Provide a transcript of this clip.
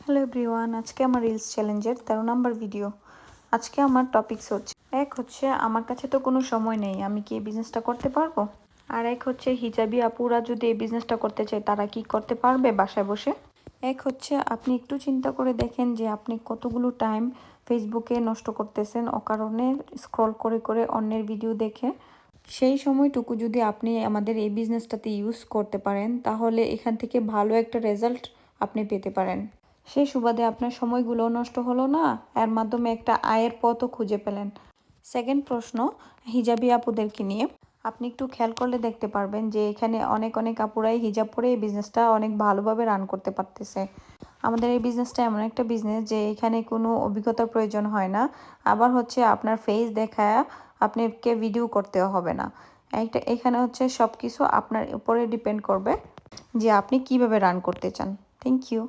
Hello everyone, আজকে আমার reels চ্যালেঞ্জের 13 নাম্বার ভিডিও। আজকে আমার টপিকস হচ্ছে আমার কাছে তো কোনো সময় নেই, আমি কি এই বিজনেসটা করতে পারবো? আর এক হচ্ছে হিজাবি আপুরা যদি এই বিজনেসটা করতে চায় তারা কি করতে পারবে বাসায় বসে? এক হচ্ছে আপনি একটু চিন্তা করে দেখেন যে আপনি কতগুলো টাইম ফেসবুকে নষ্ট করতেছেন অকারণে স্ক্রল করে করে অন্যের ভিডিও দেখে। সেই সময়টুকু যদি আপনি আমাদের এই বিজনেসটাতে ইউজ করতে পারেন তাহলে এখান থেকে ভালো একটা রেজাল্ট আপনি পেতে পারেন। সেই সুবাদে আপনার সময়গুলো নষ্ট হলো না, এর মাধ্যমে একটা আয়ের পথও খুঁজে পেলেন। সেকেন্ড প্রশ্ন, হিজাবি আপুদেরকে নিয়ে আপনি একটু খেয়াল করলে দেখতে পারবেন যে এখানে অনেক অনেক আপুরাই হিজাব পরে এই বিজনেসটা অনেক ভালোভাবে রান করতে পারতেছে। আমাদের এই বিজনেসটা এমন একটা বিজনেস যে এখানে কোনো অভিজ্ঞতার প্রয়োজন হয় না, আবার হচ্ছে আপনার ফেস দেখায় আপনাকে ভিডিও করতেও হবে না। এখানে হচ্ছে সব কিছু আপনার উপরে ডিপেন্ড করবে যে আপনি কিভাবে রান করতে চান। Thank you.